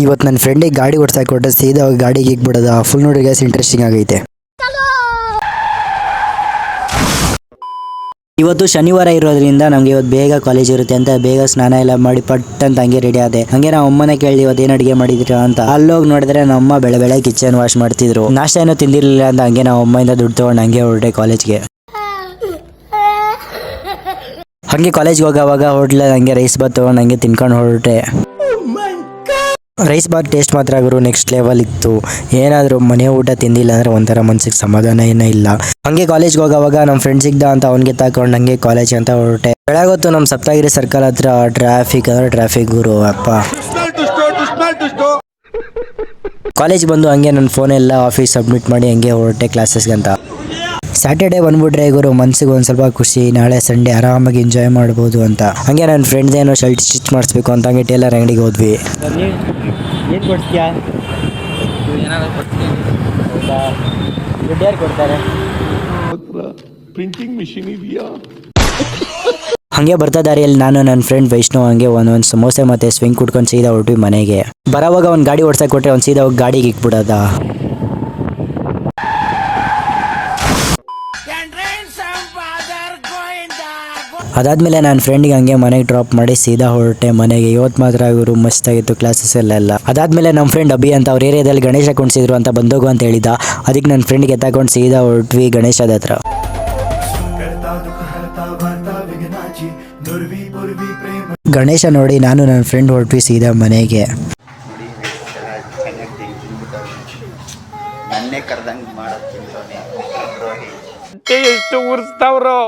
ಇವತ್ತು ನನ್ನ ಫ್ರೆಂಡಿಗೆ ಗಾಡಿ ಓಡಿಸಾಕ್ ಕೊಟ್ಟರೆ ಸೀದಾ ಹೋಗಿ ಗಾಡಿಗೆ ಇಕ್ಬಿಡೋದು. ಫುಲ್ ನೋಡಿ ಗೈಸ್, ಇಂಟ್ರೆಸ್ಟಿಂಗ್ ಆಗೈತೆ. ಇವತ್ತು ಶನಿವಾರ ಇರೋದ್ರಿಂದ ನಮ್ಗೆ ಇವತ್ತು ಬೇಗ ಕಾಲೇಜ್ ಇರುತ್ತೆ ಅಂತ ಬೇಗ ಸ್ನಾನ ಎಲ್ಲ ಮಾಡಿ ಪಟ್ ಅಂತ ಹಂಗೆ ರೆಡಿ ಆದೆ. ಹಂಗೆ ನಾವು ಅಮ್ಮನೆ ಕೇಳಿ ಇವತ್ತು ಏನು ಅಡುಗೆ ಮಾಡಿದ್ರಾ ಅಂತ. ಅಲ್ಲೋಗಿ ನೋಡಿದ್ರೆ ನಮ್ಮ ಬೆಳೆ ಕಿಚನ್ ವಾಶ್ ಮಾಡ್ತಿದ್ರು. ನಾಷ್ಟ ಏನೋ ತಿಂದಿರಲಿಲ್ಲ ಅಂತ ಹಂಗೆ ನಾವು ಅಮ್ಮಯಿಂದ ದುಡ್ಡು ತಗೊಂಡು ಹಂಗೆ ಹೊರಟೆ ಕಾಲೇಜ್ಗೆ. ಹಂಗೆ ಕಾಲೇಜ್ಗೆ ಹೋಗೋವಾಗ ಹೋಟ್ಲಲ್ಲಿ ಹಂಗೆ ರೈಸ್ ಬಾತ್ ತೊಗೊಂಡು ಹಂಗೆ ತಿನ್ಕೊಂಡು ಹೊರಟೆ. ರೈಸ್ ಬಾತ್ ಟೇಸ್ಟ್ ಮಾತ್ರ ಗುರು ನೆಕ್ಸ್ಟ್ ಲೆವೆಲ್ ಇತ್ತು. ಏನಾದರೂ ಮನೆ ಊಟ ತಿಂದಿಲ್ಲ ಅಂದರೆ ಒಂಥರ ಮನ್ಸಿಗೆ ಸಮಾಧಾನ ಏನೂ ಇಲ್ಲ. ಹಂಗೆ ಕಾಲೇಜ್ಗೆ ಹೋಗೋವಾಗ ನಮ್ಮ ಫ್ರೆಂಡ್ ಸಿಗ್ದ ಅಂತ ಅವ್ನಿಗೆ ತಗೊಂಡು ಹಂಗೆ ಕಾಲೇಜ್ ಅಂತ ಹೊರಟೆ. ಬೆಳಗೊತ್ತು ನಮ್ಮ ಸಪ್ತಗಿರಿ ಸರ್ಕಲ್ ಹತ್ರ ಟ್ರಾಫಿಕ್ ಅಂದರೆ ಟ್ರಾಫಿಕ್ ಗುರು ಅಪ್ಪ. ಕಾಲೇಜ್ ಬಂದು ಹಂಗೆ ನನ್ನ ಫೋನೆಲ್ಲ ಆಫೀಸ್ ಸಬ್ಮಿಟ್ ಮಾಡಿ ಹಂಗೆ ಹೊರಟೆ ಕ್ಲಾಸಸ್ಗೆ ಅಂತ. ಸ್ಯಾಟರ್ಡೇ ಬಂದ್ಬಿಟ್ರೆ ಗುರು ಮನ್ಸಿಗೆ ಒಂದು ಸ್ವಲ್ಪ ಖುಷಿ, ನಾಳೆ ಸಂಡೇ ಆರಾಮಾಗಿ ಎಂಜಾಯ್ ಮಾಡ್ಬೋದು ಅಂತ. ಹಂಗೆ ನನ್ನ ಫ್ರೆಂಡ್ದೇನೋ ಶರ್ಟ್ ಸ್ಟಿಚ್ ಮಾಡಿಸ್ಬೇಕು ಅಂತ ಹಂಗೆ ಟೇಲರ್ ಅಂಗಡಿಗೆ ಹೋದ್ವಿ. ಏನು ಕೊಡ್ತೀಯಾ? ದುಡ್ಡು ಯಾರು ಕೊಡ್ತಾರೆ? ಪ್ರಿಂಟಿಂಗ್ ಮಿಷಿನ್ ಇದೆಯಾ? ಹಂಗೆ ಬರ್ತಾ ದಾರಿಯಲ್ಲಿ ನಾನು ನನ್ನ ಫ್ರೆಂಡ್ ವೈಷ್ಣವ್ ಹಂಗೆ ಒಂದೊಂದು ಸಮೋಸೆ ಮತ್ತೆ ಸ್ವಿಂಗ್ ಕುಟ್ಕೊಂಡು ಸೀದಾ ಹೊರಟ್ವಿ ಮನೆಗೆ. ಬರೋವಾಗ ಒಂದು ಗಾಡಿ ಓಡ್ಸಕ್ಕೆ ಕೊಟ್ಟರೆ ಒಂದು ಸೀದಾ ಹೋಗಿ ಗಾಡಿಗೆ ಇಕ್ಬಿಡೋದ. ಅದಾದ್ಮೇಲೆ ನನ್ನ ಫ್ರೆಂಡ್ಗೆ ಹಂಗೆ ಮನೆಗೆ ಡ್ರಾಪ್ ಮಾಡಿ ಸೀದಾ ಹೊರಟೆ ಮನೆಗೆ. ಇವತ್ತು ಮಾತ್ರ ಇವರು ಮಸ್ತಾಗಿತ್ತು ಕ್ಲಾಸಸ್ ಎಲ್ಲ. ಅದಾದ್ಮೇಲೆ ನಮ್ಮ ಫ್ರೆಂಡ್ ಅಭಿ ಅಂತ ಅವ್ರ ಏರಿಯಾದಲ್ಲಿ ಗಣೇಶ ಕುಣಿಸಿದ್ರು ಅಂತ ಬಂದೋಗು ಅಂತ ಹೇಳಿದ. ಅದಕ್ಕೆ ನನ್ನ ಫ್ರೆಂಡ್ಗೆ ಎತ್ತಾಕೊಂಡು ಸೀದಾ ಹೊರಟ್ವಿ ಗಣೇಶದ ಹತ್ರ. ಗಣೇಶ ನೋಡಿ ನಾನು ನನ್ನ ಫ್ರೆಂಡ್ ಹೊರಟ್ವಿ ಸೀದಾ ಮನೆಗೆ. ಎಷ್ಟು ಉರ್ಸ್ತಾವ್ರೋ.